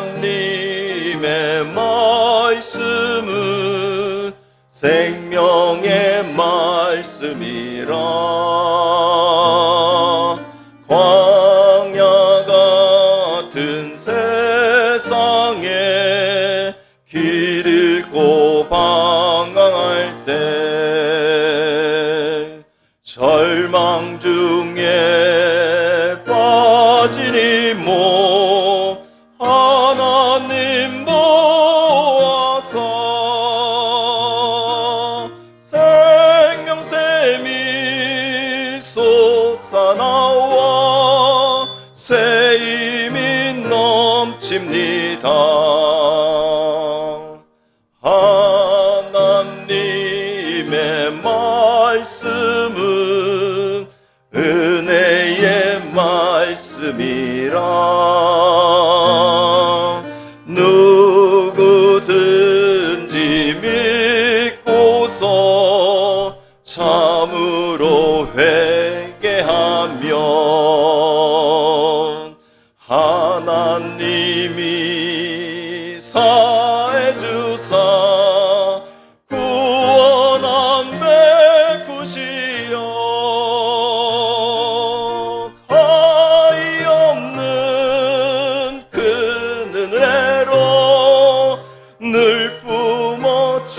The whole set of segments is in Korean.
하나님의 말씀은 생명의 말씀이라. 광야 같은 세상에 길 잃고 방황할 때, 절망 중에 빠진 이몸 하나님 보아서 생명샘이 솟아나와 새 힘이 넘칩니다. 하나님의 말씀은 은혜의 말씀이라. 누구든지 믿고서 참으로 회개하면 하나님이 사해 주사 구원함 베푸시어 가히 없는 그 은혜로 늘 뿜어주십니다.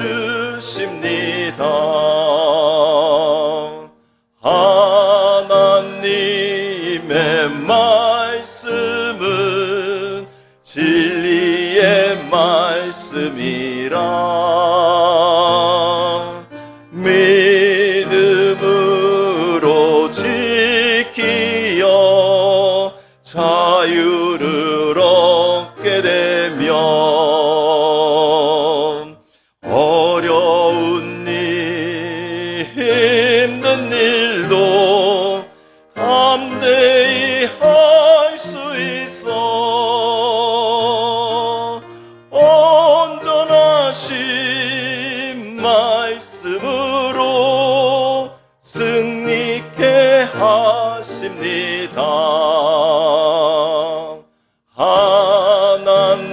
하나님의 말씀은 진리의 말씀이라. 믿음으로 지키어 자유를 얻게 되면 어려운 일, 힘든 일도 담대히 할 수 있어. 온전하신 말씀으로 승리케 하십니다.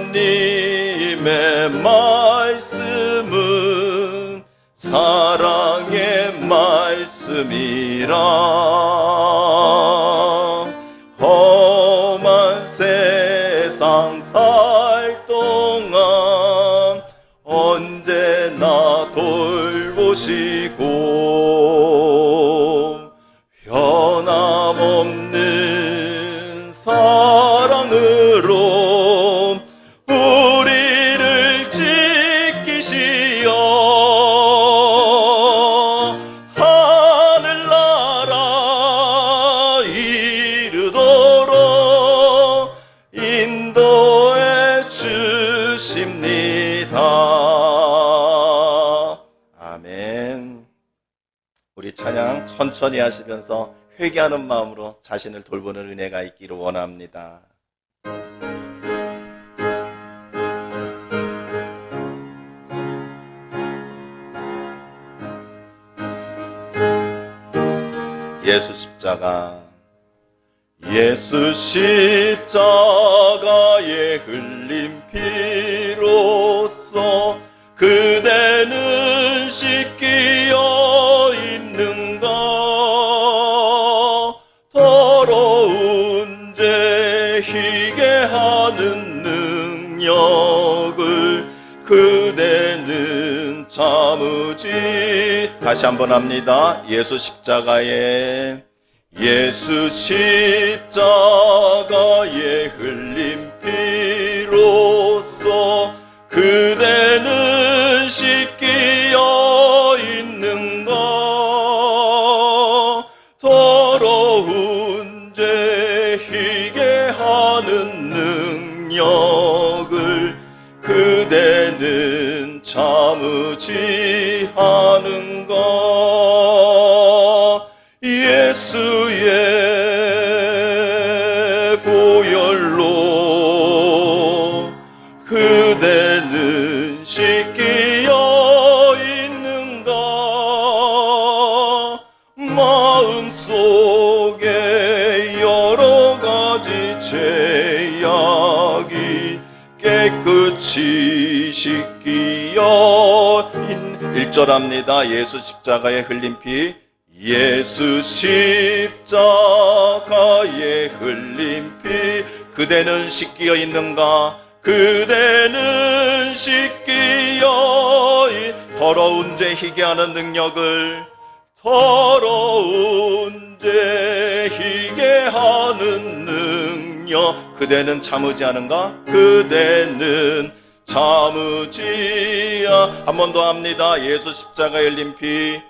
하나님의 말씀은 사랑의 말씀이라. 험한 세상 살 동안 언제나 돌보시고 변함없는 사랑으로 우리를 지키시어 하늘나라 이르도록 인도해 주십니다. 아멘. 우리 찬양 천천히 하시면서 회개하는 마음으로 자신을 돌보는 은혜가 있기를 원합니다. 예수 십자가, 예수 십자가에 흘린 피로써 그대는 씻기어 있는가. 더러운 죄 희게 하는 능력을 그대는 참으지. 다시 한번 합니다. 예수 십자가에, 예수 십자가에 흘린 피로써 그대는 씻기어 있는가. 더러운 죄 희게 하는 능력을 그대는 참으지 않은가. 예수의 보혈로 그대는 씻기어 있는가. 마음속에 여러 가지 죄악 여인 1절합니다. 예수 십자가에 흘린 피 예수 십자가에 흘린 피 그대는 씻기어 있는가 그대는 씻기어 더러운 죄 희게 하는 능력을 더러운 죄 희게 하는 능력 그대는 참으지 않은가 그대는 참으지 한 번 더 합니다. 예수 십자가에 흘린 피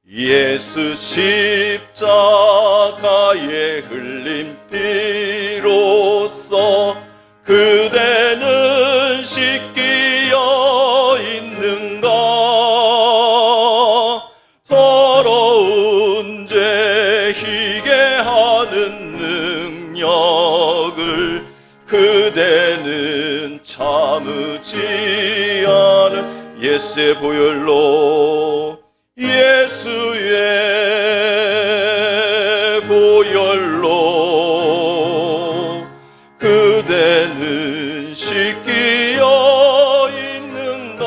예수 십자가에 흘린 피로써 그대는 씻기어 있는가 더러운 죄 희게 하는 능력을 그대는 참으지 않은 예수의 보혈로 예수의 보혈로 그대는 씻기어 있는가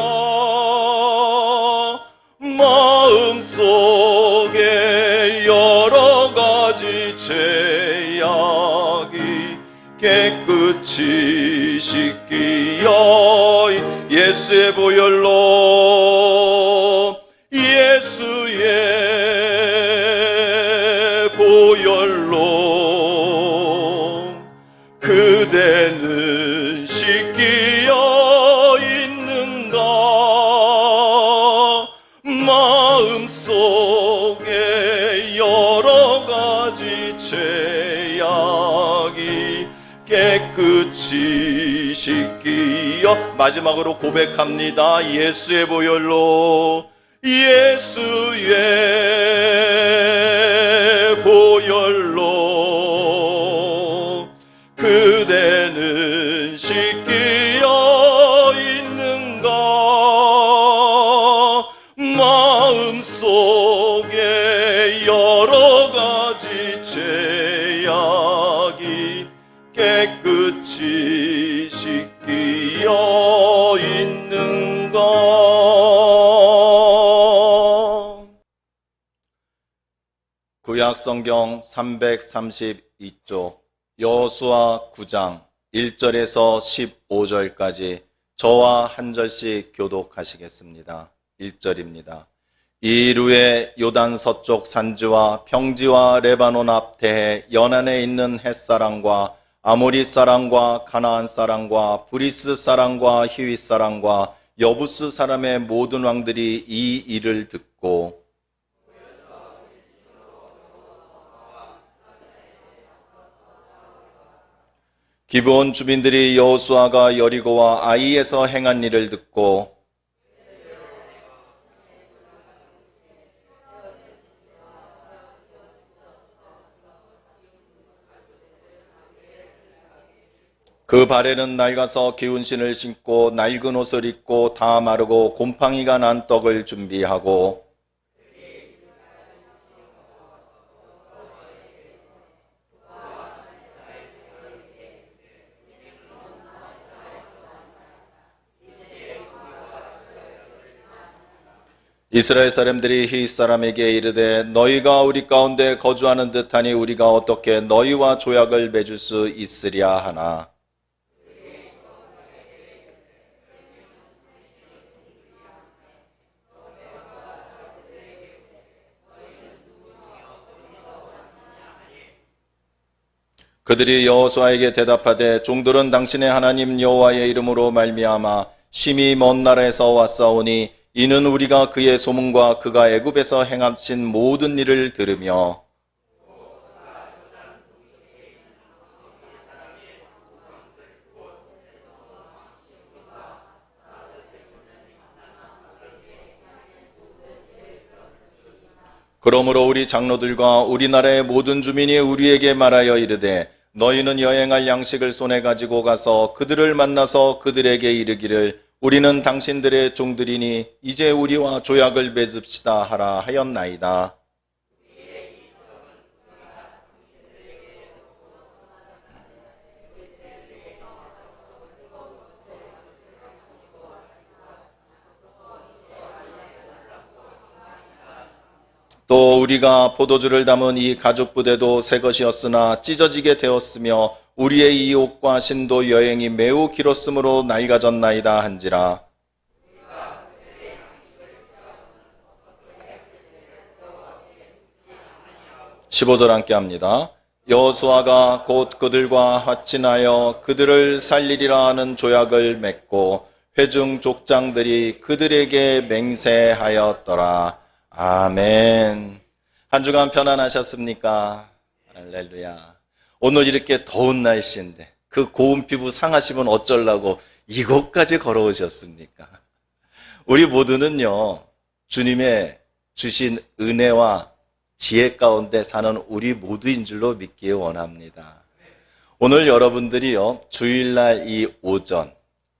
마음속에 여러 가지 죄악이 깨끗이 씻기어 예수의 보혈로 예수의 보혈로 그대는 씻기어 있는가 마음속에 여러 가지 죄악이 깨끗이 씻기어 마지막으로 고백합니다. 예수의 보혈로 예수의 보혈로 그대는 씻기어 있는가 마음속에 여러 가지 죄악이 깨끗이 씻기어 있는가 구약성경 332쪽 여호수아 9장 1절에서 15절까지 저와 한 절씩 교독하시겠습니다. 1절입니다. 이루에 요단 서쪽 산지와 평지와 레바논 앞 대해 연안에 있는 헷사람과 아모리 사람과 가나안 사람과 브리스 사람과 히윗 사람과 여부스 사람의 모든 왕들이 이 일을 듣고 기브온 주민들이 여호수아가 여리고와 아이에서 행한 일을 듣고 그 발에는 낡아서 기운 신을 신고 낡은 옷을 입고 다 마르고 곰팡이가 난 떡을 준비하고 이스라엘 사람들이 히윗 사람에게 이르되 너희가 우리 가운데 거주하는 듯하니 우리가 어떻게 너희와 조약을 맺을 수 있으랴 하나 그들이 여호수아에게 대답하되 종들은 당신의 하나님 여호와의 이름으로 말미암아 심히 먼 나라에서 왔사오니 이는 우리가 그의 소문과 그가 애굽에서 행하신 모든 일을 들으며 그러므로 우리 장로들과 우리나라의 모든 주민이 우리에게 말하여 이르되 너희는 여행할 양식을 손에 가지고 가서 그들을 만나서 그들에게 이르기를 우리는 당신들의 종들이니 이제 우리와 조약을 맺읍시다 하라 하였나이다. 또 우리가 포도주를 담은 이 가죽 부대도 새 것이었으나 찢어지게 되었으며 우리의 이 옷과 신도 여행이 매우 길었으므로 낡아졌나이다 한지라. 15절 함께 합니다. 여호수아가 곧 그들과 화친하여 그들을 살리리라 하는 조약을 맺고 회중 족장들이 그들에게 맹세하였더라. 아멘. 한 주간 편안하셨습니까? 할렐루야. 오늘 이렇게 더운 날씨인데 그 고운 피부 상하시면 어쩌려고 이곳까지 걸어오셨습니까? 우리 모두는요, 주님의 주신 은혜와 지혜 가운데 사는 우리 모두인 줄로 믿기 원합니다. 오늘 여러분들이요, 주일날 이 오전,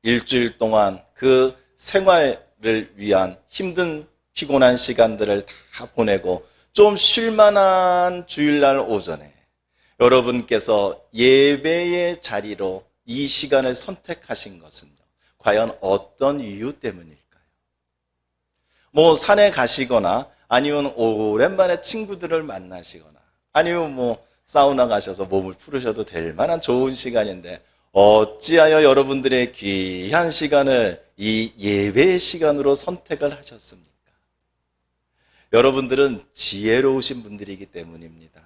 일주일 동안 그 생활을 위한 힘든 피곤한 시간들을 다 보내고 좀 쉴만한 주일날 오전에 여러분께서 예배의 자리로 이 시간을 선택하신 것은요, 과연 어떤 이유 때문일까요? 산에 가시거나 아니면 오랜만에 친구들을 만나시거나 아니면 사우나 가셔서 몸을 풀으셔도 될 만한 좋은 시간인데 어찌하여 여러분들의 귀한 시간을 이 예배의 시간으로 선택을 하셨습니까? 여러분들은 지혜로우신 분들이기 때문입니다.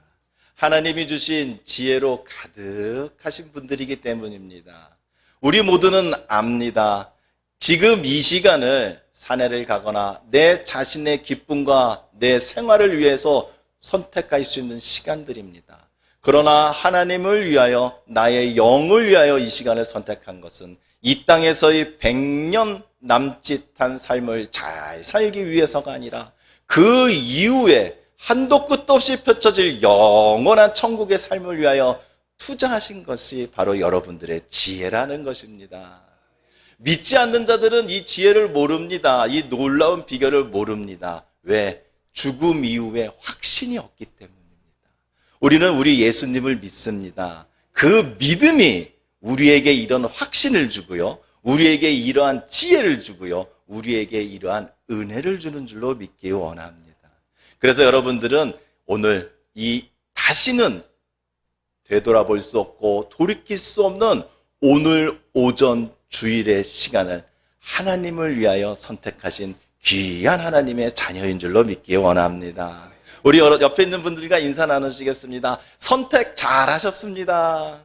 하나님이 주신 지혜로 가득하신 분들이기 때문입니다. 우리 모두는 압니다. 지금 이 시간을 산에를 가거나 내 자신의 기쁨과 내 생활을 위해서 선택할 수 있는 시간들입니다. 그러나 하나님을 위하여, 나의 영을 위하여 이 시간을 선택한 것은 이 땅에서의 100년 남짓한 삶을 잘 살기 위해서가 아니라 그 이후에 한도 끝도 없이 펼쳐질 영원한 천국의 삶을 위하여 투자하신 것이 바로 여러분들의 지혜라는 것입니다. 믿지 않는 자들은 이 지혜를 모릅니다. 이 놀라운 비결을 모릅니다. 왜? 죽음 이후에 확신이 없기 때문입니다. 우리는 우리 예수님을 믿습니다. 그 믿음이 우리에게 이런 확신을 주고요, 우리에게 이러한 지혜를 주고요, 우리에게 이러한 은혜를 주는 줄로 믿기 원합니다. 그래서 여러분들은 오늘 이 다시는 되돌아볼 수 없고 돌이킬 수 없는 오늘 오전 주일의 시간을 하나님을 위하여 선택하신 귀한 하나님의 자녀인 줄로 믿기 원합니다. 우리 옆에 있는 분들과 인사 나누시겠습니다. 선택 잘 하셨습니다.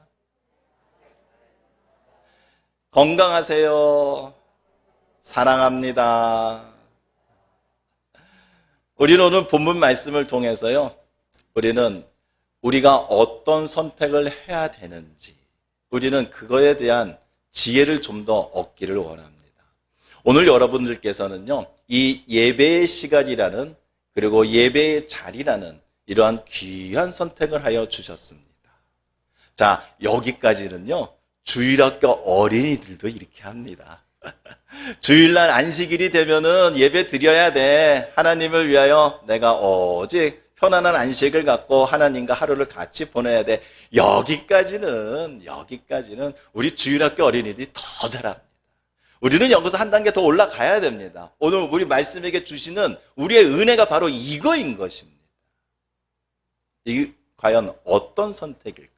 건강하세요. 사랑합니다. 우리는 오늘 본문 말씀을 통해서요, 우리는 우리가 어떤 선택을 해야 되는지, 우리는 그거에 대한 지혜를 좀 더 얻기를 원합니다. 오늘 여러분들께서는요, 이 예배의 시간이라는, 그리고 예배의 자리라는 이러한 귀한 선택을 하여 주셨습니다. 자, 여기까지는요, 주일학교 어린이들도 이렇게 합니다. 주일날 안식일이 되면은 예배 드려야 돼. 하나님을 위하여 내가 오직 편안한 안식을 갖고 하나님과 하루를 같이 보내야 돼. 여기까지는 우리 주일학교 어린이들이 더 잘합니다. 우리는 여기서 한 단계 더 올라가야 됩니다. 오늘 우리 말씀에게 주시는 우리의 은혜가 바로 이거인 것입니다. 이게 과연 어떤 선택일까요?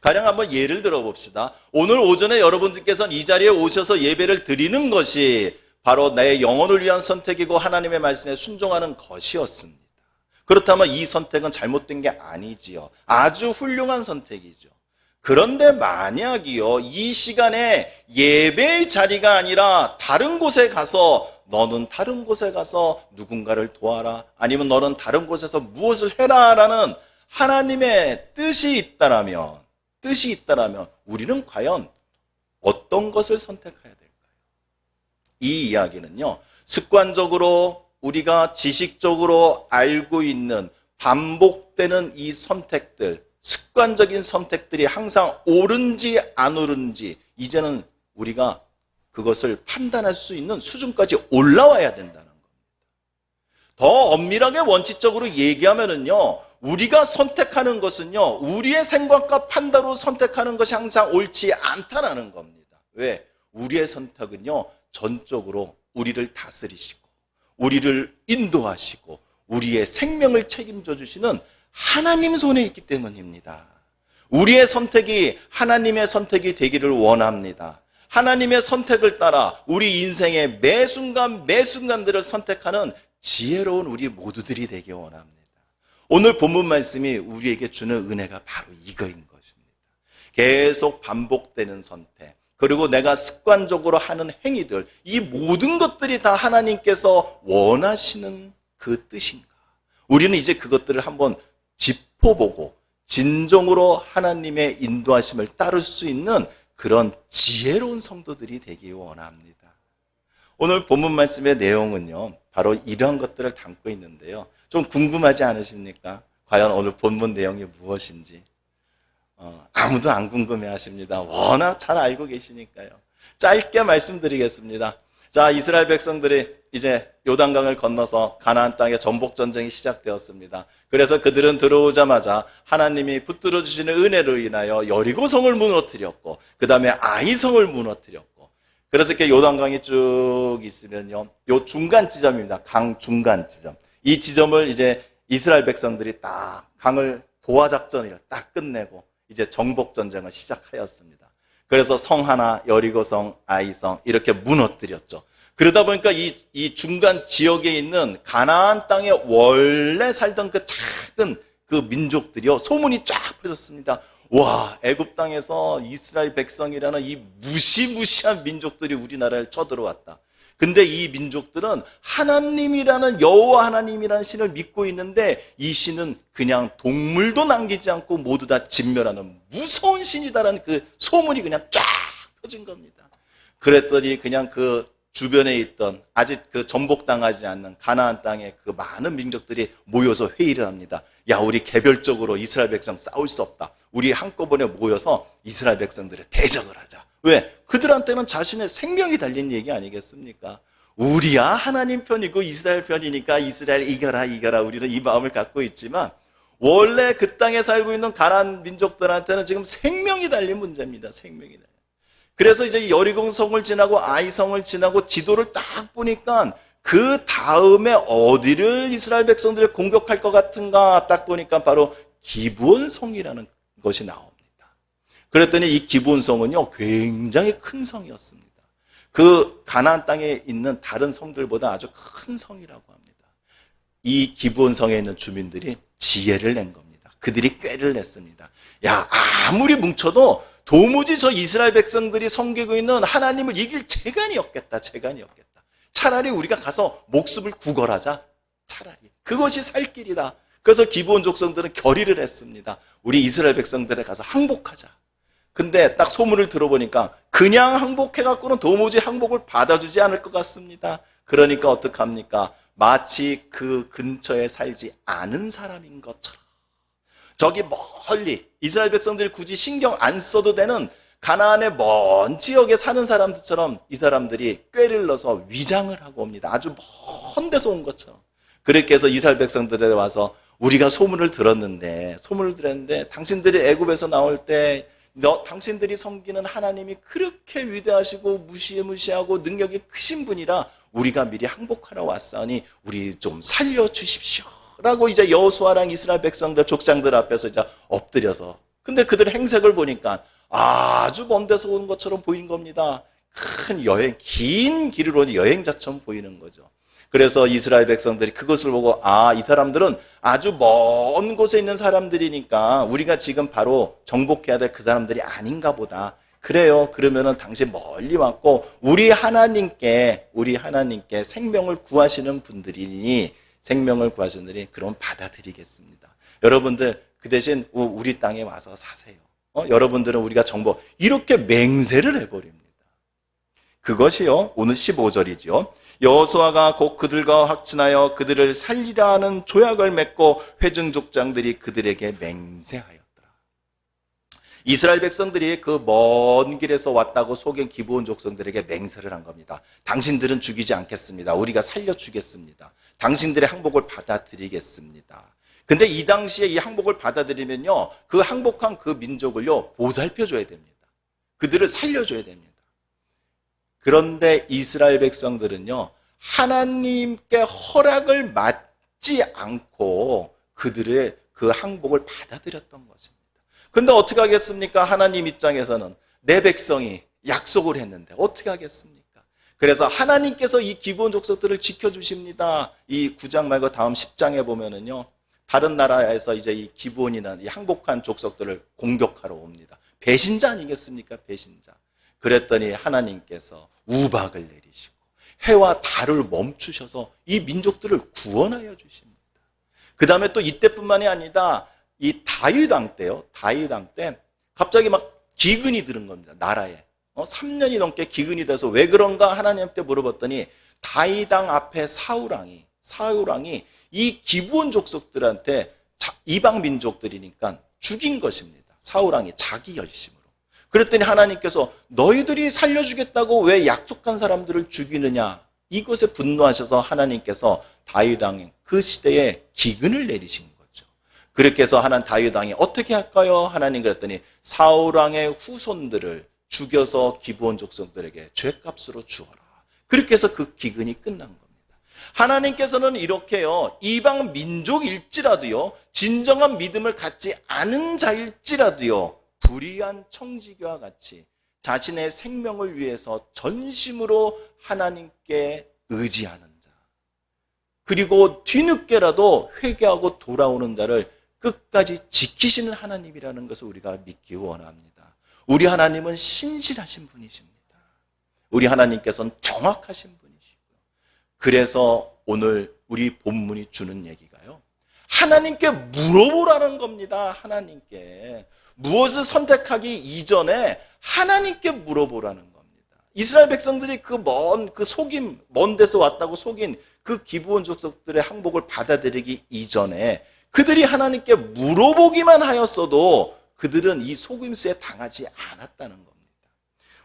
가령 한번 예를 들어 봅시다. 오늘 오전에 여러분들께서는 이 자리에 오셔서 예배를 드리는 것이 바로 내 영혼을 위한 선택이고 하나님의 말씀에 순종하는 것이었습니다. 그렇다면 이 선택은 잘못된 게 아니지요. 아주 훌륭한 선택이죠. 그런데 만약이요, 이 시간에 예배의 자리가 아니라 다른 곳에 가서, 너는 다른 곳에 가서 누군가를 도와라, 아니면 너는 다른 곳에서 무엇을 해라 라는 하나님의 뜻이 있다라면 우리는 과연 어떤 것을 선택해야 될까요? 이 이야기는요, 습관적으로 우리가 지식적으로 알고 있는 반복되는 이 선택들, 습관적인 선택들이 항상 옳은지 안 옳은지 이제는 우리가 그것을 판단할 수 있는 수준까지 올라와야 된다는 겁니다. 더 엄밀하게 원칙적으로 얘기하면은요, 우리가 선택하는 것은요, 우리의 생각과 판단으로 선택하는 것이 항상 옳지 않다라는 겁니다. 왜? 우리의 선택은요, 전적으로 우리를 다스리시고 우리를 인도하시고 우리의 생명을 책임져 주시는 하나님 손에 있기 때문입니다. 우리의 선택이 하나님의 선택이 되기를 원합니다. 하나님의 선택을 따라 우리 인생의 매 순간 매 순간들을 선택하는 지혜로운 우리 모두들이 되기 원합니다. 오늘 본문 말씀이 우리에게 주는 은혜가 바로 이거인 것입니다. 계속 반복되는 선택, 그리고 내가 습관적으로 하는 행위들, 이 모든 것들이 다 하나님께서 원하시는 그 뜻인가? 우리는 이제 그것들을 한번 짚어보고 진정으로 하나님의 인도하심을 따를 수 있는 그런 지혜로운 성도들이 되기 원합니다. 오늘 본문 말씀의 내용은요, 바로 이러한 것들을 담고 있는데요. 좀 궁금하지 않으십니까? 과연 오늘 본문 내용이 무엇인지. 아무도 안 궁금해 하십니다. 워낙 잘 알고 계시니까요. 짧게 말씀드리겠습니다. 자, 이스라엘 백성들이 이제 요단강을 건너서 가나안 땅의 전복 전쟁이 시작되었습니다. 그래서 그들은 들어오자마자 하나님이 붙들어 주시는 은혜로 인하여 여리고성을 무너뜨렸고, 그 다음에 아이성을 무너뜨렸고, 그래서 이렇게 요단강이 쭉 있으면요, 요 중간 지점입니다. 강 중간 지점. 이 지점을 이제 이스라엘 백성들이 딱 강을 도하 작전을 딱 끝내고 이제 정복 전쟁을 시작하였습니다. 그래서 성 하나, 여리고성, 아이성 이렇게 무너뜨렸죠. 그러다 보니까 이 중간 지역에 있는 가나안 땅에 원래 살던 그 작은 그 민족들이요, 소문이 쫙 퍼졌습니다. 와, 애굽 땅에서 이스라엘 백성이라는 이 무시무시한 민족들이 우리나라에 쳐들어왔다. 근데 이 민족들은 하나님이라는 여호와 하나님이라는 신을 믿고 있는데, 이 신은 그냥 동물도 남기지 않고 모두 다 진멸하는 무서운 신이다라는 그 소문이 그냥 쫙 퍼진 겁니다. 그랬더니 그냥 그 주변에 있던 아직 그 전복당하지 않는 가나안 땅의 그 많은 민족들이 모여서 회의를 합니다. 야, 우리 개별적으로 이스라엘 백성 싸울 수 없다. 우리 한꺼번에 모여서 이스라엘 백성들의 대적을 하자. 왜? 그들한테는 자신의 생명이 달린 얘기 아니겠습니까? 우리야 하나님 편이고 이스라엘 편이니까 이스라엘 이겨라 우리는 이 마음을 갖고 있지만, 원래 그 땅에 살고 있는 가나안 민족들한테는 지금 생명이 달린 문제입니다. 생명이 달린. 그래서 이제 여리고성을 지나고 아이성을 지나고 지도를 딱 보니까 그 다음에 어디를 이스라엘 백성들이 공격할 것 같은가 딱 보니까 바로 기브온성이라는 것이 나옵니다. 그랬더니 이 기브온성은요, 굉장히 큰 성이었습니다. 그 가나안 땅에 있는 다른 성들보다 아주 큰 성이라고 합니다. 이 기브온성에 있는 주민들이 지혜를 낸 겁니다. 그들이 꾀를 냈습니다. 야, 아무리 뭉쳐도 도무지 저 이스라엘 백성들이 섬기고 있는 하나님을 이길 재간이 없겠다. 차라리 우리가 가서 목숨을 구걸하자. 차라리 그것이 살 길이다. 그래서 기브온 족성들은 결의를 했습니다. 우리 이스라엘 백성들에 가서 항복하자. 근데 딱 소문을 들어보니까 그냥 항복해갖고는 도무지 항복을 받아주지 않을 것 같습니다. 그러니까 어떡합니까? 마치 그 근처에 살지 않은 사람인 것처럼, 저기 멀리 이스라엘 백성들이 굳이 신경 안 써도 되는 가나안의 먼 지역에 사는 사람들처럼 이 사람들이 꾀를 넣어서 위장을 하고 옵니다. 아주 먼 데서 온 것처럼. 그렇게 해서 이스라엘 백성들에 와서 우리가 소문을 들었는데 당신들이 애굽에서 나올 때 당신들이 섬기는 하나님이 그렇게 위대하시고 무시하고 능력이 크신 분이라 우리가 미리 항복하러 왔사오니 우리 좀 살려주십시오 라고 이제 여호수아랑 이스라엘 백성들 족장들 앞에서 이제 엎드려서, 근데 그들의 행색을 보니까 아주 먼 데서 온 것처럼 보인 겁니다. 큰 여행, 긴 길을 온 여행자처럼 보이는 거죠. 그래서 이스라엘 백성들이 그것을 보고, 아, 이 사람들은 아주 먼 곳에 있는 사람들이니까 우리가 지금 바로 정복해야 될 그 사람들이 아닌가 보다. 그래요. 그러면은 당신 멀리 왔고 우리 하나님께 생명을 구하시는 분들이니 그럼 받아들이겠습니다. 여러분들 그 대신 우리 땅에 와서 사세요. 여러분들은 우리가 정복, 이렇게 맹세를 해버립니다. 그것이요, 오늘 15절이죠. 여호수아가 곧 그들과 확진하여 그들을 살리라 하는 조약을 맺고 회중 족장들이 그들에게 맹세하였더라. 이스라엘 백성들이 그 먼 길에서 왔다고 속인 기브온 족성들에게 맹세를 한 겁니다. 당신들은 죽이지 않겠습니다. 우리가 살려주겠습니다. 당신들의 항복을 받아들이겠습니다. 근데 이 당시에 이 항복을 받아들이면요, 그 항복한 그 민족을요, 보살펴줘야 됩니다. 그들을 살려줘야 됩니다. 그런데 이스라엘 백성들은요, 하나님께 허락을 막지 않고 그들의 그 항복을 받아들였던 것입니다. 근데 어떻게 하겠습니까? 하나님 입장에서는 내 백성이 약속을 했는데 어떻게 하겠습니까? 그래서 하나님께서 이 기브온 족속들을 지켜주십니다. 이 9장 말고 다음 10장에 보면은요, 다른 나라에서 이제 이 기브온이나 이 항복한 족속들을 공격하러 옵니다. 배신자 아니겠습니까? 배신자. 그랬더니 하나님께서 우박을 내리시고 해와 달을 멈추셔서 이 민족들을 구원하여 주십니다. 그 다음에 또 이때뿐만이 아니라 이 다윗 왕 때요. 다윗 왕 때 갑자기 막 기근이 들은 겁니다. 나라에. 3년이 넘게 기근이 돼서 왜 그런가 하나님한테 물어봤더니 다윗 왕 앞에 사울 왕이 이 기브온 족속들한테 이방 민족들이니까 죽인 것입니다. 사울 왕이 자기 열심으로. 그랬더니 하나님께서 너희들이 살려주겠다고 왜 약속한 사람들을 죽이느냐, 이것에 분노하셔서 하나님께서 다윗 왕 그 시대에 기근을 내리신 거죠. 그렇게 해서 다윗 왕이 어떻게 할까요? 하나님 그랬더니 사울 왕의 후손들을 죽여서 기브온 족속들에게 죗값으로 주어라. 그렇게 해서 그 기근이 끝난 겁니다. 하나님께서는 이렇게요, 이방 민족일지라도요, 진정한 믿음을 갖지 않은 자일지라도요, 불의한 청지기와 같이 자신의 생명을 위해서 전심으로 하나님께 의지하는 자, 그리고 뒤늦게라도 회개하고 돌아오는 자를 끝까지 지키시는 하나님이라는 것을 우리가 믿기 원합니다. 우리 하나님은 신실하신 분이십니다. 우리 하나님께서는 정확하신 분이시고요. 그래서 오늘 우리 본문이 주는 얘기가요, 하나님께 물어보라는 겁니다. 하나님께. 무엇을 선택하기 이전에 하나님께 물어보라는 겁니다. 이스라엘 백성들이 먼 데서 왔다고 속인 그 기브온 족속들의 항복을 받아들이기 이전에 그들이 하나님께 물어보기만 하였어도 그들은 이 속임수에 당하지 않았다는 겁니다.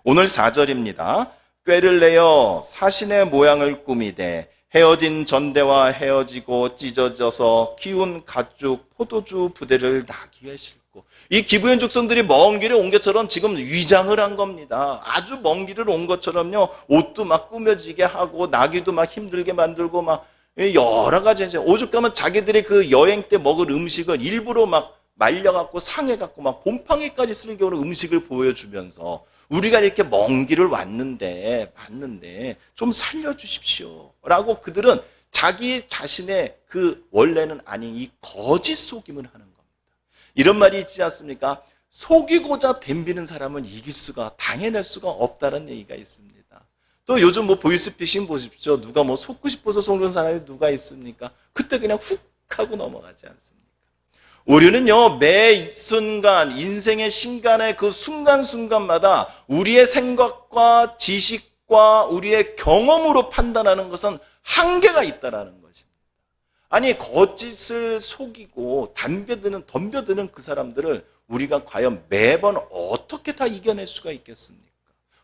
오늘 4절입니다. 꾀를 내어 사신의 모양을 꾸미되 헤어진 전대와 헤어지고 찢어져서 기운 가죽 포도주 부대를 나귀에 싣고, 이 기브온 족속들이 먼 길에 온 것처럼 지금 위장을 한 겁니다. 아주 먼 길을 온 것처럼요, 옷도 막 꾸며지게 하고 나귀도 막 힘들게 만들고 막 여러 가지, 이제 오죽하면 자기들이 그 여행 때 먹을 음식을 일부러 막 말려갖고 상해갖고 막 곰팡이까지 쓸 경우로 음식을 보여주면서 우리가 이렇게 먼 길을 왔는데 좀 살려주십시오 라고 그들은 자기 자신의 그 원래는 아닌 이 거짓 속임을 하는 겁니다. 이런 말이 있지 않습니까? 속이고자 덤비는 사람은 당해낼 수가 없다는 얘기가 있습니다. 또 요즘 보이스피싱 보십시오. 누가 속고 싶어서 속는 사람이 누가 있습니까? 그때 그냥 훅 하고 넘어가지 않습니까? 우리는요, 매 순간, 인생의 신간의 그 순간순간마다 우리의 생각과 지식과 우리의 경험으로 판단하는 것은 한계가 있다라는 것입니다. 아니, 거짓을 속이고 덤벼드는 그 사람들을 우리가 과연 매번 어떻게 다 이겨낼 수가 있겠습니까?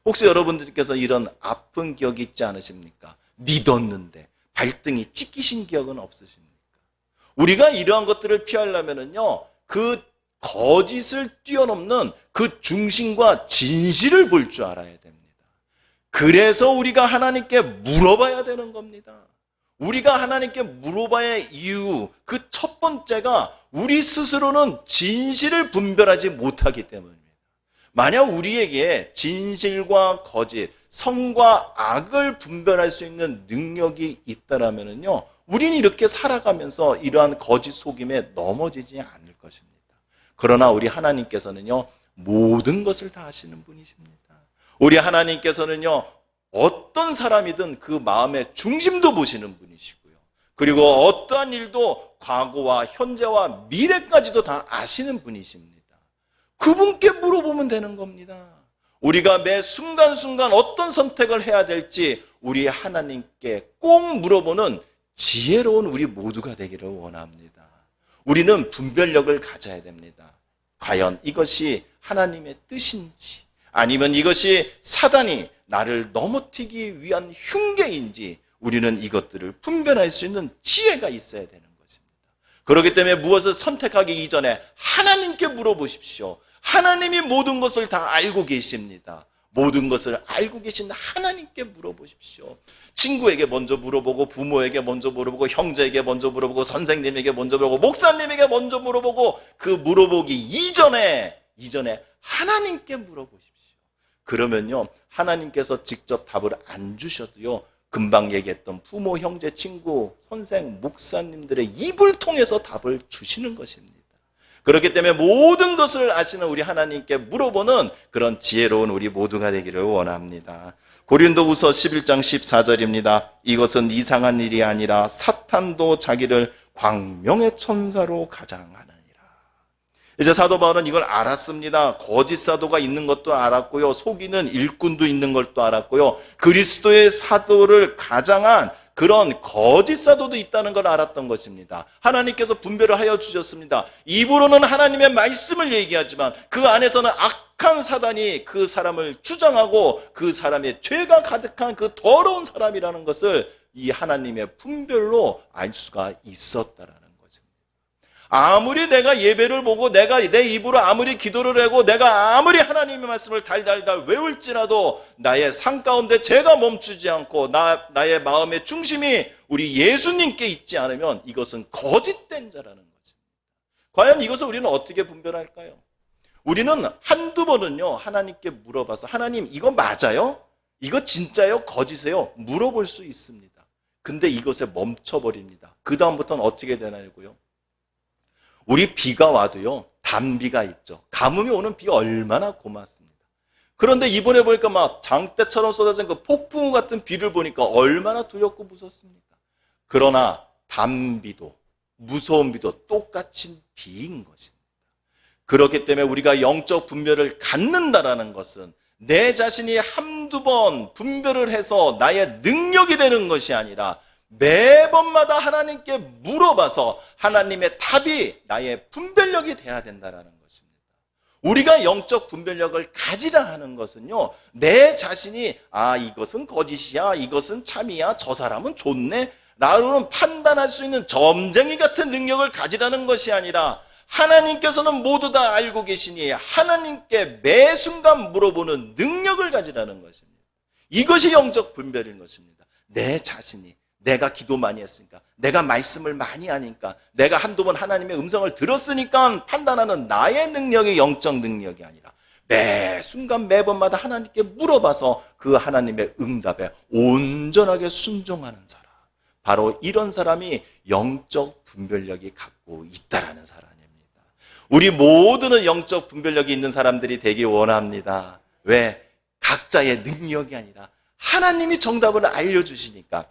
혹시 여러분들께서 이런 아픈 기억이 있지 않으십니까? 믿었는데 발등이 찢기신 기억은 없으십니까? 우리가 이러한 것들을 피하려면요, 그 거짓을 뛰어넘는 그 중심과 진실을 볼 줄 알아야 됩니다. 그래서 우리가 하나님께 물어봐야 되는 겁니다. 우리가 하나님께 물어봐야 할 이유, 그 첫 번째가 우리 스스로는 진실을 분별하지 못하기 때문입니다. 만약 우리에게 진실과 거짓, 선과 악을 분별할 수 있는 능력이 있다라면요, 우리는 이렇게 살아가면서 이러한 거짓 속임에 넘어지지 않을 것입니다. 그러나 우리 하나님께서는요, 모든 것을 다 아시는 분이십니다. 우리 하나님께서는요, 어떤 사람이든 그 마음의 중심도 보시는 분이시고요. 그리고 어떠한 일도 과거와 현재와 미래까지도 다 아시는 분이십니다. 그분께 물어보면 되는 겁니다. 우리가 매 순간순간 어떤 선택을 해야 될지 우리 하나님께 꼭 물어보는 지혜로운 우리 모두가 되기를 원합니다. 우리는 분별력을 가져야 됩니다. 과연 이것이 하나님의 뜻인지, 아니면 이것이 사단이 나를 넘어뜨리기 위한 흉계인지, 우리는 이것들을 분별할 수 있는 지혜가 있어야 되는 것입니다. 그렇기 때문에 무엇을 선택하기 이전에 하나님께 물어보십시오. 하나님이 모든 것을 다 알고 계십니다. 모든 것을 알고 계신 하나님께 물어보십시오. 친구에게 먼저 물어보고, 부모에게 먼저 물어보고, 형제에게 먼저 물어보고, 선생님에게 먼저 물어보고, 목사님에게 먼저 물어보고, 그 물어보기 이전에 하나님께 물어보십시오. 그러면요, 하나님께서 직접 답을 안 주셔도요, 금방 얘기했던 부모, 형제, 친구, 선생, 목사님들의 입을 통해서 답을 주시는 것입니다. 그렇기 때문에 모든 것을 아시는 우리 하나님께 물어보는 그런 지혜로운 우리 모두가 되기를 원합니다. 고린도후서 11장 14절입니다. 이것은 이상한 일이 아니라 사탄도 자기를 광명의 천사로 가장하느니라. 이제 사도 바울은 이걸 알았습니다. 거짓 사도가 있는 것도 알았고요. 속이는 일꾼도 있는 것도 알았고요. 그리스도의 사도를 가장한 그런 거짓 사도도 있다는 걸 알았던 것입니다. 하나님께서 분별을 하여 주셨습니다. 입으로는 하나님의 말씀을 얘기하지만 그 안에서는 악한 사단이 그 사람을 주장하고 그 사람의 죄가 가득한 그 더러운 사람이라는 것을 이 하나님의 분별로 알 수가 있었다라는 것입니다. 아무리 내가 예배를 보고 내가 내 입으로 아무리 기도를 하고 내가 아무리 하나님의 말씀을 달달달 외울지라도 나의 삶 가운데 죄가 멈추지 않고 나의 마음의 중심이 우리 예수님께 있지 않으면 이것은 거짓된 자라는 것입니다. 과연 이것을 우리는 어떻게 분별할까요? 우리는 한두 번은요, 하나님께 물어봐서 하나님 이거 맞아요? 이거 진짜요? 거짓이에요? 물어볼 수 있습니다. 근데 이것에 멈춰버립니다. 그 다음부터는 어떻게 되나요고요? 우리 비가 와도요, 단비가 있죠. 가뭄이 오는 비 얼마나 고맙습니다. 그런데 이번에 보니까 막 장대처럼 쏟아진 그 폭풍우 같은 비를 보니까 얼마나 두렵고 무섭습니까? 그러나 단비도 무서운 비도 똑같은 비인 것입니다. 그렇기 때문에 우리가 영적 분별을 갖는다라는 것은 내 자신이 한두 번 분별을 해서 나의 능력이 되는 것이 아니라 매번마다 하나님께 물어봐서 하나님의 답이 나의 분별력이 돼야 된다는 것입니다. 우리가 영적 분별력을 가지라 하는 것은요, 내 자신이 이것은 거짓이야, 이것은 참이야, 저 사람은 좋네 라고는 판단할 수 있는 점쟁이 같은 능력을 가지라는 것이 아니라 하나님께서는 모두 다 알고 계시니 하나님께 매 순간 물어보는 능력을 가지라는 것입니다. 이것이 영적 분별인 것입니다. 내 자신이 내가 기도 많이 했으니까, 내가 말씀을 많이 하니까, 내가 한두 번 하나님의 음성을 들었으니까 판단하는 나의 능력이 영적 능력이 아니라 매 순간 매번마다 하나님께 물어봐서 그 하나님의 응답에 온전하게 순종하는 사람, 바로 이런 사람이 영적 분별력이 갖고 있다라는 사람입니다. 우리 모두는 영적 분별력이 있는 사람들이 되기 원합니다. 왜? 각자의 능력이 아니라 하나님이 정답을 알려주시니까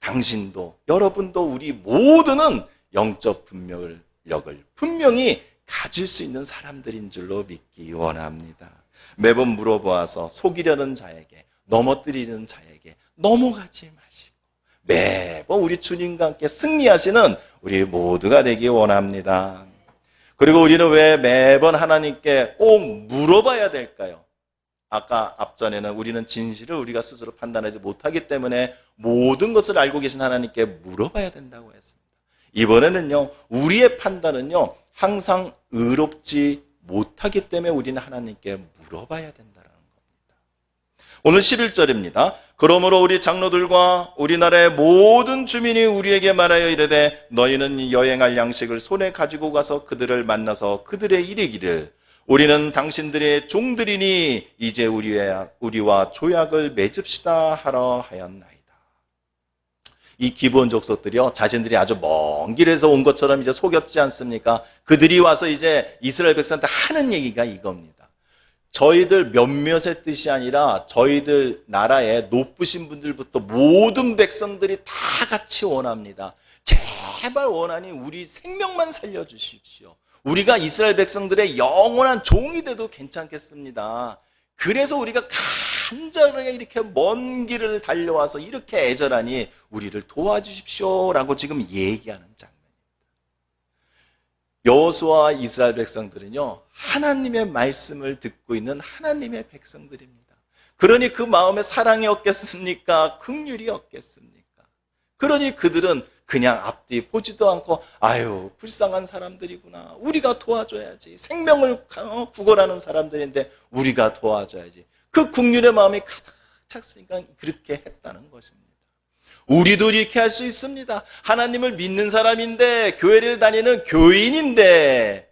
당신도 여러분도 우리 모두는 영적 분별력을 분명히 가질 수 있는 사람들인 줄로 믿기 원합니다. 매번 물어보아서 속이려는 자에게, 넘어뜨리는 자에게 넘어가지 마시고 매번 우리 주님과 함께 승리하시는 우리 모두가 되기 원합니다. 그리고 우리는 왜 매번 하나님께 꼭 물어봐야 될까요? 아까 앞전에는 우리는 진실을 우리가 스스로 판단하지 못하기 때문에 모든 것을 알고 계신 하나님께 물어봐야 된다고 했습니다. 이번에는요, 우리의 판단은요, 항상 의롭지 못하기 때문에 우리는 하나님께 물어봐야 된다는 겁니다. 오늘 11절입니다. 그러므로 우리 장로들과 우리나라의 모든 주민이 우리에게 말하여 이르되 너희는 여행할 양식을 손에 가지고 가서 그들을 만나서 그들의 이르기를 우리는 당신들의 종들이니 이제 우리와 조약을 맺읍시다 하라 하였나이다. 이 기본 족속들이요, 자신들이 아주 먼 길에서 온 것처럼 이제 속였지 않습니까? 그들이 와서 이제 이스라엘 백성한테 하는 얘기가 이겁니다. 저희들 몇몇의 뜻이 아니라 저희들 나라의 높으신 분들부터 모든 백성들이 다 같이 원합니다. 제발 원하니 우리 생명만 살려주십시오. 우리가 이스라엘 백성들의 영원한 종이 돼도 괜찮겠습니다. 그래서 우리가 간절하게 이렇게 먼 길을 달려와서 이렇게 애절하니 우리를 도와주십시오라고 지금 얘기하는 장면입니다. 여호수아와 이스라엘 백성들은요, 하나님의 말씀을 듣고 있는 하나님의 백성들입니다. 그러니 그 마음에 사랑이 없겠습니까? 긍휼이 없겠습니까? 그러니 그들은 그냥 앞뒤 보지도 않고 아유 불쌍한 사람들이구나, 우리가 도와줘야지, 생명을 구걸하는 사람들인데 우리가 도와줘야지, 그 국률의 마음이 가득 찼으니까 그렇게 했다는 것입니다. 우리도 이렇게 할 수 있습니다. 하나님을 믿는 사람인데, 교회를 다니는 교인인데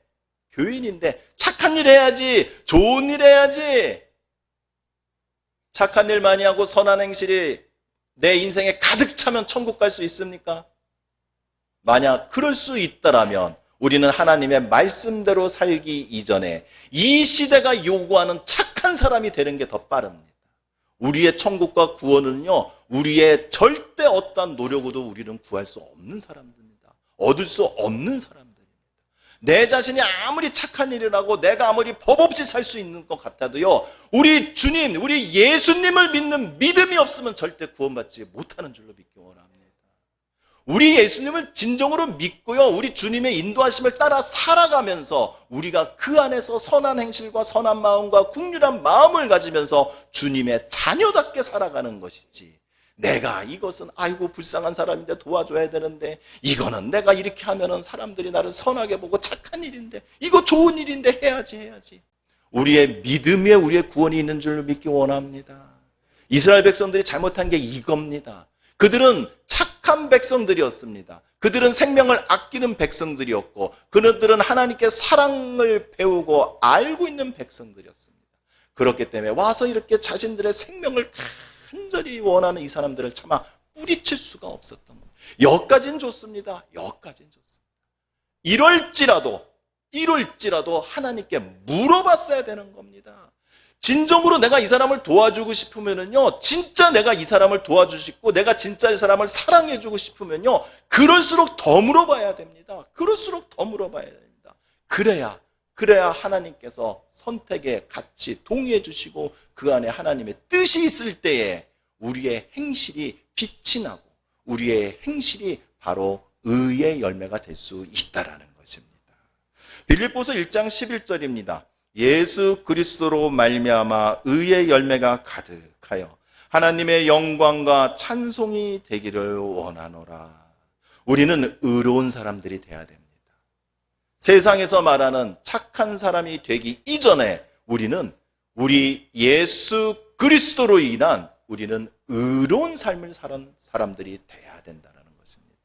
착한 일 해야지, 좋은 일 해야지. 착한 일 많이 하고 선한 행실이 내 인생에 가득 차면 천국 갈 수 있습니까? 만약 그럴 수 있다라면 우리는 하나님의 말씀대로 살기 이전에 이 시대가 요구하는 착한 사람이 되는 게 더 빠릅니다. 우리의 천국과 구원은요, 우리의 절대 어떠한 노력으로도 우리는 구할 수 없는 사람들입니다. 얻을 수 없는 사람들입니다. 내 자신이 아무리 착한 일을 하고 내가 아무리 법 없이 살 수 있는 것 같아도요, 우리 주님, 우리 예수님을 믿는 믿음이 없으면 절대 구원받지 못하는 줄로 믿기 원합니다. 우리 예수님을 진정으로 믿고요, 우리 주님의 인도하심을 따라 살아가면서 우리가 그 안에서 선한 행실과 선한 마음과 긍휼한 마음을 가지면서 주님의 자녀답게 살아가는 것이지, 내가 이것은 아이고 불쌍한 사람인데 도와줘야 되는데, 이거는 내가 이렇게 하면은 사람들이 나를 선하게 보고 착한 일인데, 이거 좋은 일인데 해야지. 우리의 믿음에 우리의 구원이 있는 줄로 믿기 원합니다. 이스라엘 백성들이 잘못한 게 이겁니다. 그들은 착한 백성들이었습니다. 그들은 생명을 아끼는 백성들이었고, 그들은 하나님께 사랑을 배우고 알고 있는 백성들이었습니다. 그렇기 때문에 와서 이렇게 자신들의 생명을 간절히 원하는 이 사람들을 차마 뿌리칠 수가 없었던 겁니다. 여기까지는 좋습니다. 이럴지라도 하나님께 물어봤어야 되는 겁니다. 진정으로 내가 이 사람을 도와주고 싶으면요, 진짜 내가 이 사람을 도와주고 싶고 내가 진짜 이 사람을 사랑해주고 싶으면요, 그럴수록 더 물어봐야 됩니다. 그래야 하나님께서 선택에 같이 동의해 주시고 그 안에 하나님의 뜻이 있을 때에 우리의 행실이 빛이 나고 우리의 행실이 바로 의의 열매가 될 수 있다라는 것입니다. 빌립보서 1장 11절입니다. 예수 그리스도로 말미암아 의의 열매가 가득하여 하나님의 영광과 찬송이 되기를 원하노라. 우리는 의로운 사람들이 돼야 됩니다. 세상에서 말하는 착한 사람이 되기 이전에 우리 예수 그리스도로 인한 우리는 의로운 삶을 사는 사람들이 돼야 된다는 것입니다.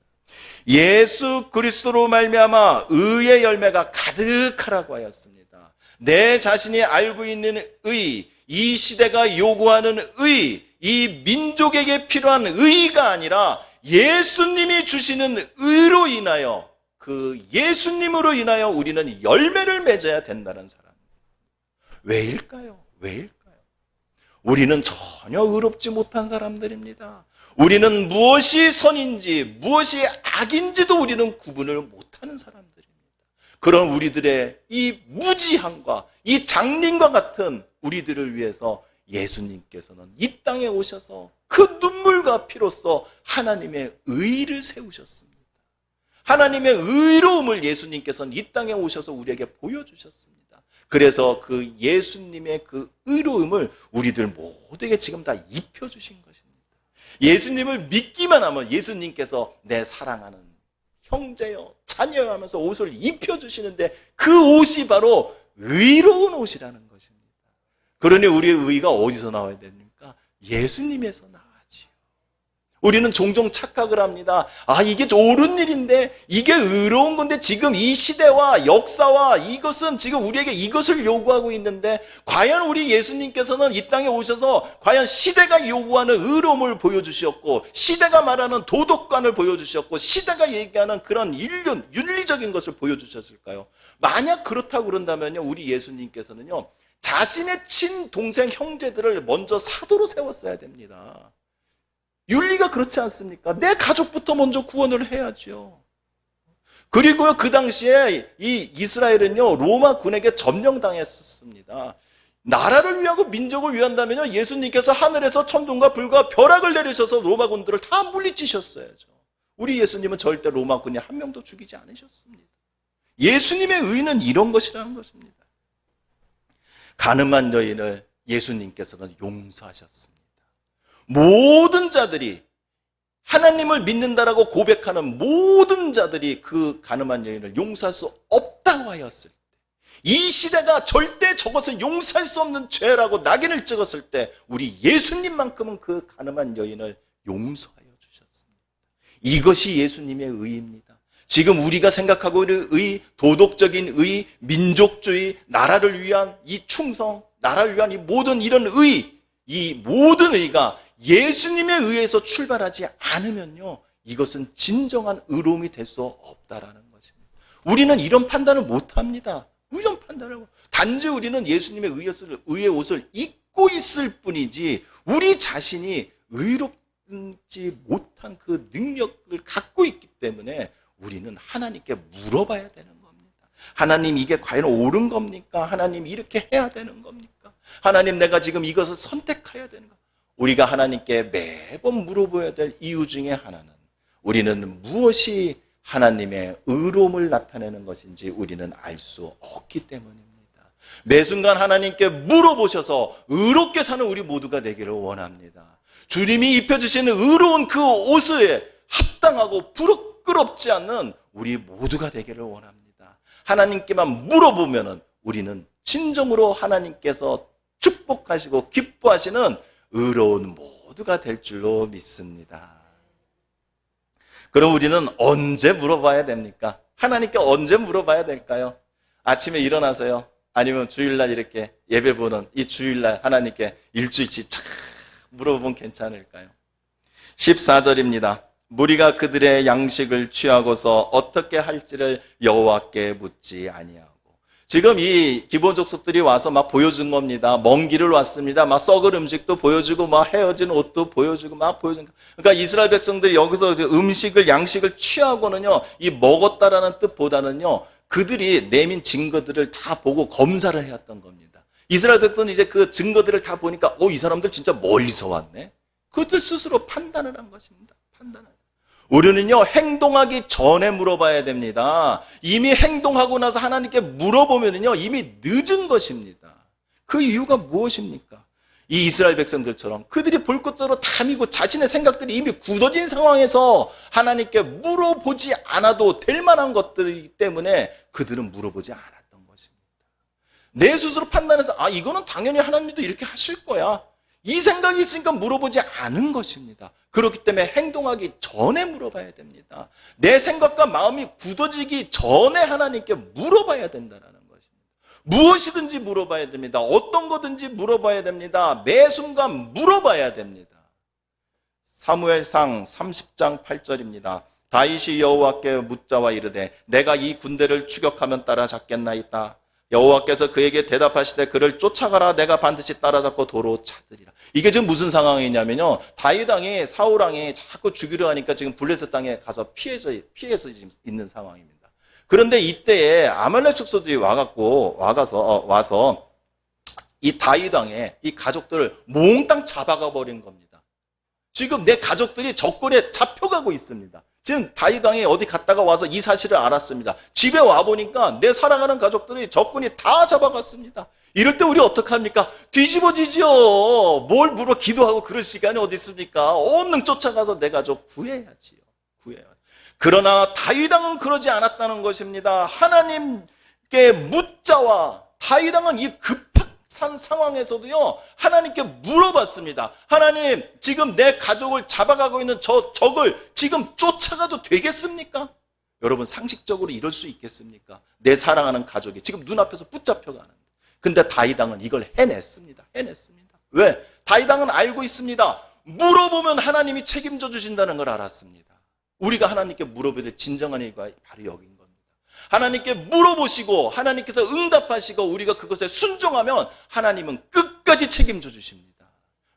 예수 그리스도로 말미암아 의의 열매가 가득하라고 하였습니다. 내 자신이 알고 있는 의, 이 시대가 요구하는 의, 이 민족에게 필요한 의가 아니라 예수님이 주시는 의로 인하여, 그 예수님으로 인하여 우리는 열매를 맺어야 된다는 사람입니다. 왜일까요? 우리는 전혀 의롭지 못한 사람들입니다. 우리는 무엇이 선인지 무엇이 악인지도 우리는 구분을 못하는 사람들입니다. 그런 우리들의 이 무지함과 이 장님과 같은 우리들을 위해서 예수님께서는 이 땅에 오셔서 그 눈물과 피로써 하나님의 의를 세우셨습니다. 하나님의 의로움을 예수님께서는 이 땅에 오셔서 우리에게 보여주셨습니다. 그래서 그 예수님의 그 의로움을 우리들 모두에게 지금 다 입혀주신 것입니다. 예수님을 믿기만 하면 예수님께서 내 사랑하는 형제여 자녀여 하면서 옷을 입혀주시는데 그 옷이 바로 의로운 옷이라는 것입니다. 그러니 우리의 의가 어디서 나와야 됩니까? 예수님에서 나와야지요. 우리는 종종 착각을 합니다. 이게 옳은 일인데, 이게 의로운 건데, 지금 이 시대와 역사와 이것은 지금 우리에게 이것을 요구하고 있는데, 과연 우리 예수님께서는 이 땅에 오셔서 과연 시대가 요구하는 의로움을 보여주셨고, 시대가 말하는 도덕관을 보여주셨고, 시대가 얘기하는 그런 윤리적인 것을 보여주셨을까요? 만약 그렇다고 그런다면요, 우리 예수님께서는요, 자신의 친동생 형제들을 먼저 사도로 세웠어야 됩니다. 윤리가 그렇지 않습니까? 내 가족부터 먼저 구원을 해야죠. 그리고요, 그 당시에 이 이스라엘은요, 로마 군에게 점령당했었습니다. 나라를 위하고 민족을 위한다면요, 예수님께서 하늘에서 천둥과 불과 벼락을 내리셔서 로마 군들을 다 물리치셨어야죠. 우리 예수님은 절대 로마 군이 한 명도 죽이지 않으셨습니다. 예수님의 의는 이런 것이라는 것입니다. 가늠한 여인을 예수님께서는 용서하셨습니다. 모든 자들이, 하나님을 믿는다라고 고백하는 모든 자들이 그 가늠한 여인을 용서할 수 없다고 하였을 때, 이 시대가 절대 저것은 용서할 수 없는 죄라고 낙인을 찍었을 때 우리 예수님만큼은 그 가늠한 여인을 용서하여 주셨습니다. 이것이 예수님의 의입니다. 지금 우리가 생각하고 있는 의, 도덕적인 의, 민족주의, 나라를 위한 이 충성, 나라를 위한 이 모든 이런 의, 이 모든 의가 예수님에 의해서 출발하지 않으면요, 이것은 진정한 의로움이 될 수 없다라는 것입니다. 우리는 이런 판단을 못합니다. 이런 판단을 단지 우리는 예수님의 의의 옷을 입고 있을 뿐이지 우리 자신이 의롭지 못한 그 능력을 갖고 있기 때문에 우리는 하나님께 물어봐야 되는 겁니다. 하나님, 이게 과연 옳은 겁니까? 하나님, 이렇게 해야 되는 겁니까? 하나님, 내가 지금 이것을 선택해야 되는가? 우리가 하나님께 매번 물어봐야 될 이유 중에 하나는 우리는 무엇이 하나님의 의로움을 나타내는 것인지 우리는 알 수 없기 때문입니다. 매 순간 하나님께 물어보셔서 의롭게 사는 우리 모두가 되기를 원합니다. 주님이 입혀주시는 의로운 그 옷에 합당하고 부끄럽지 않는 우리 모두가 되기를 원합니다. 하나님께만 물어보면 우리는 진정으로 하나님께서 축복하시고 기뻐하시는 의로운 모두가 될 줄로 믿습니다. 그럼 우리는 언제 물어봐야 됩니까? 하나님께 언제 물어봐야 될까요? 아침에 일어나서요? 아니면 주일날 이렇게 예배 보는 이 주일날 하나님께 일주일치 쫙 물어보면 괜찮을까요? 14절입니다. 무리가 그들의 양식을 취하고서 어떻게 할지를 여호와께 묻지 아니하고. 지금 이 기본 족속들이 와서 막 보여준 겁니다. 먼 길을 왔습니다. 막 썩을 음식도 보여주고 막 헤어진 옷도 보여주고 막 보여준. 그러니까 이스라엘 백성들이 여기서 음식을 양식을 취하고는요, 이 먹었다라는 뜻보다는요, 그들이 내민 증거들을 다 보고 검사를 해왔던 겁니다. 이스라엘 백성은 이제 그 증거들을 다 보니까 이 사람들 진짜 멀리서 왔네. 그들 스스로 판단을 한 것입니다. 판단을. 우리는요, 행동하기 전에 물어봐야 됩니다. 이미 행동하고 나서 하나님께 물어보면요, 이미 늦은 것입니다. 그 이유가 무엇입니까? 이 이스라엘 백성들처럼 그들이 볼 것대로 탐이고 자신의 생각들이 이미 굳어진 상황에서 하나님께 물어보지 않아도 될 만한 것들이기 때문에 그들은 물어보지 않았던 것입니다. 내 스스로 판단해서 이거는 당연히 하나님도 이렇게 하실 거야, 이 생각이 있으니까 물어보지 않은 것입니다. 그렇기 때문에 행동하기 전에 물어봐야 됩니다. 내 생각과 마음이 굳어지기 전에 하나님께 물어봐야 된다는 것입니다. 무엇이든지 물어봐야 됩니다. 어떤 거든지 물어봐야 됩니다. 매 순간 물어봐야 됩니다. 사무엘상 30장 8절입니다. 다윗이 여호와께 묻자와 이르되 내가 이 군대를 추격하면 따라잡겠나이다. 여호와께서 그에게 대답하시되 그를 쫓아가라. 내가 반드시 따라잡고 도로 찾으리라. 이게 지금 무슨 상황이냐면요, 다윗 왕이 사울 왕이 자꾸 죽이려 하니까 지금 블레셋 땅에 가서 피해서 지금 있는 상황입니다. 그런데 이때에 아말렉 족속들이 와서 이 다윗 왕의 이 가족들을 몽땅 잡아가 버린 겁니다. 지금 내 가족들이 적군에 잡혀가고 있습니다. 지금 다윗 왕이 어디 갔다가 와서 이 사실을 알았습니다. 집에 와보니까 내 사랑하는 가족들이 적군이 다 잡아갔습니다. 이럴 때 우리 어떡합니까? 뒤집어지죠. 뭘 물어 기도하고 그럴 시간이 어디 있습니까? 얼른 쫓아가서 내 가족 구해야지요. 그러나 다윗 왕은 그러지 않았다는 것입니다. 하나님께 묻자와 다윗 왕은 이 급박한 상황에서도요, 하나님께 물어봤습니다. 하나님, 지금 내 가족을 잡아가고 있는 저 적을 지금 쫓아가도 되겠습니까? 여러분, 상식적으로 이럴 수 있겠습니까? 내 사랑하는 가족이 지금 눈앞에서 붙잡혀가는데. 근데 다윗 왕은 이걸 해냈습니다. 왜? 다윗 왕은 알고 있습니다. 물어보면 하나님이 책임져 주신다는 걸 알았습니다. 우리가 하나님께 물어봐야 될 진정한 이유가 바로 여기인 겁니다. 하나님께 물어보시고 하나님께서 응답하시고 우리가 그것에 순종하면 하나님은 끝까지 책임져 주십니다.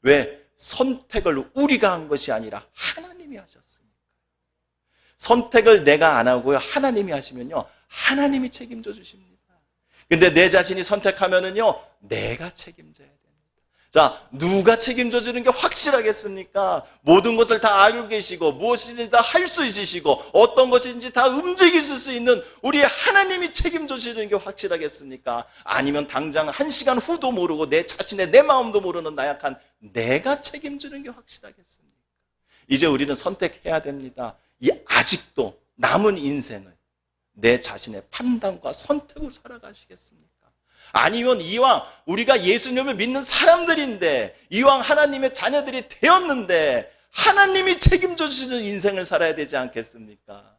왜? 선택을 우리가 한 것이 아니라 하나님이 하셨습니다. 선택을 내가 안 하고요, 하나님이 하시면요, 하나님이 책임져 주십니다. 근데 내 자신이 선택하면은요, 내가 책임져야 됩니다. 자, 누가 책임져 주는 게 확실하겠습니까? 모든 것을 다 알고 계시고 무엇이든지 다 할 수 있으시고 어떤 것인지 다 움직이실 수 있는 우리 하나님이 책임져 주는 게 확실하겠습니까? 아니면 당장 1시간 후도 모르고 내 자신의 내 마음도 모르는 나약한 내가 책임지는 게 확실하겠습니까? 이제 우리는 선택해야 됩니다. 이 아직도 남은 인생을 내 자신의 판단과 선택으로 살아가시겠습니까? 아니면 이왕 우리가 예수님을 믿는 사람들인데, 이왕 하나님의 자녀들이 되었는데 하나님이 책임져 주시는 인생을 살아야 되지 않겠습니까?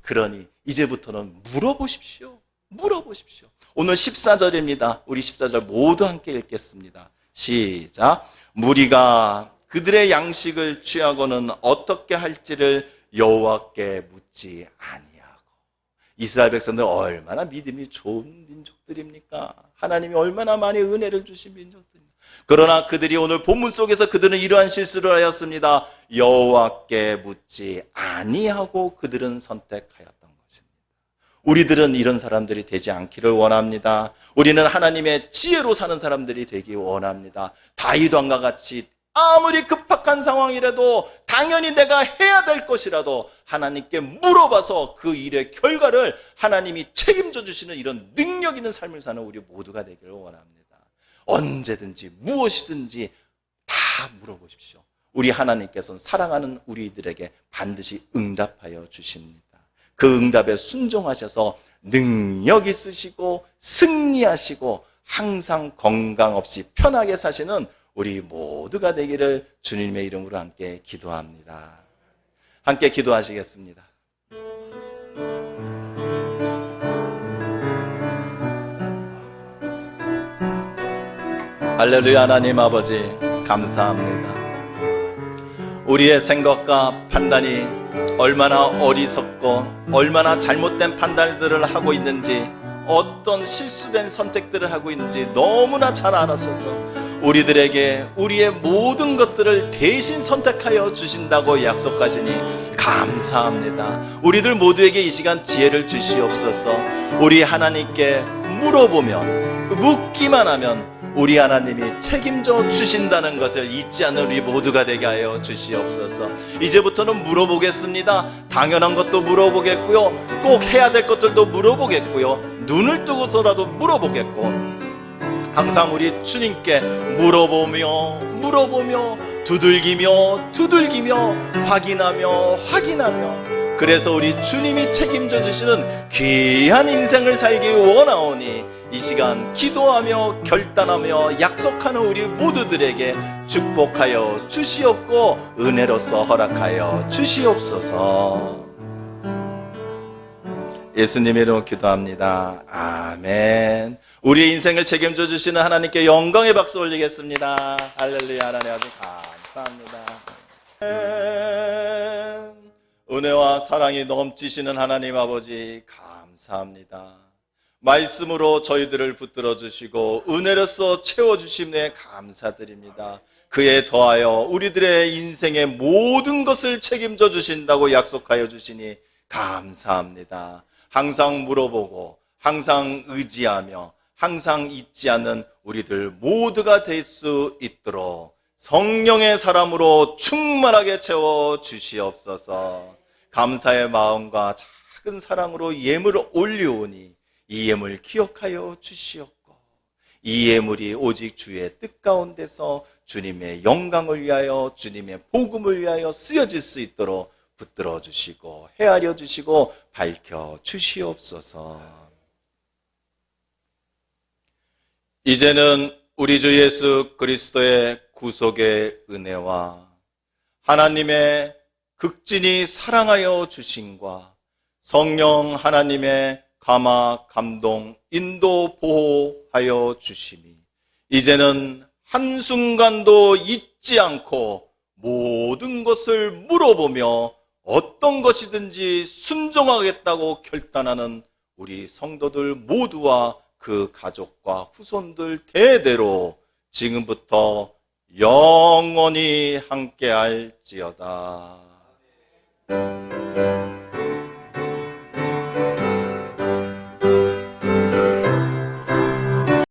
그러니 이제부터는 물어보십시오. 물어보십시오. 오늘 14절입니다. 우리 14절 모두 함께 읽겠습니다. 시작. 무리가 그들의 양식을 취하고는 어떻게 할지를 여호와께 묻지 아니하고. 이스라엘 백성들 얼마나 믿음이 좋은 민족들입니까? 하나님이 얼마나 많이 은혜를 주신 민족들입니다. 그러나 그들이 오늘 본문 속에서 그들은 이러한 실수를 하였습니다. 여호와께 묻지 아니하고 그들은 선택하였던 것입니다. 우리들은 이런 사람들이 되지 않기를 원합니다. 우리는 하나님의 지혜로 사는 사람들이 되기 원합니다. 다윗 왕과 같이 아무리 급박한 상황이라도 당연히 내가 해야 될 것이라도 하나님께 물어봐서 그 일의 결과를 하나님이 책임져 주시는 이런 능력 있는 삶을 사는 우리 모두가 되기를 원합니다. 언제든지 무엇이든지 다 물어보십시오. 우리 하나님께서는 사랑하는 우리들에게 반드시 응답하여 주십니다. 그 응답에 순종하셔서 능력 있으시고 승리하시고 항상 건강 없이 편하게 사시는 우리 모두가 되기를 주님의 이름으로 함께 기도합니다. 함께 기도하시겠습니다. 할렐루야. 하나님 아버지 감사합니다. 우리의 생각과 판단이 얼마나 어리석고 얼마나 잘못된 판단들을 하고 있는지, 어떤 실수된 선택들을 하고 있는지 너무나 잘 알았어서 우리들에게 우리의 모든 것들을 대신 선택하여 주신다고 약속하시니 감사합니다. 우리들 모두에게 이 시간 지혜를 주시옵소서. 우리 하나님께 물어보면, 묻기만 하면 우리 하나님이 책임져 주신다는 것을 잊지 않는 우리 모두가 되게 하여 주시옵소서. 이제부터는 물어보겠습니다. 당연한 것도 물어보겠고요, 꼭 해야 될 것들도 물어보겠고요, 눈을 뜨고서라도 물어보겠고, 항상 우리 주님께 물어보며 두들기며 확인하며 그래서 우리 주님이 책임져 주시는 귀한 인생을 살기 원하오니 이 시간 기도하며 결단하며 약속하는 우리 모두들에게 축복하여 주시옵고 은혜로서 허락하여 주시옵소서. 예수님의 이름으로 기도합니다. 아멘. 우리의 인생을 책임져 주시는 하나님께 영광의 박수 올리겠습니다. 할렐루야. 하나님 아버지 감사합니다. 은혜와 사랑이 넘치시는 하나님 아버지 감사합니다. 말씀으로 저희들을 붙들어 주시고 은혜로서 채워주심에 감사드립니다. 그에 더하여 우리들의 인생의 모든 것을 책임져 주신다고 약속하여 주시니 감사합니다. 항상 물어보고 항상 의지하며 항상 잊지 않는 우리들 모두가 될 수 있도록 성령의 사람으로 충만하게 채워 주시옵소서. 감사의 마음과 작은 사랑으로 예물을 올려오니 이 예물 기억하여 주시옵고, 이 예물이 오직 주의 뜻 가운데서 주님의 영광을 위하여 주님의 복음을 위하여 쓰여질 수 있도록 붙들어 주시고 헤아려 주시고 밝혀 주시옵소서. 이제는 우리 주 예수 그리스도의 구속의 은혜와 하나님의 극진히 사랑하여 주심과 성령 하나님의 감화, 감동, 인도, 보호하여 주심이 이제는 한순간도 잊지 않고 모든 것을 물어보며 어떤 것이든지 순종하겠다고 결단하는 우리 성도들 모두와 그 가족과 후손들 대대로 지금부터 영원히 함께할지어다.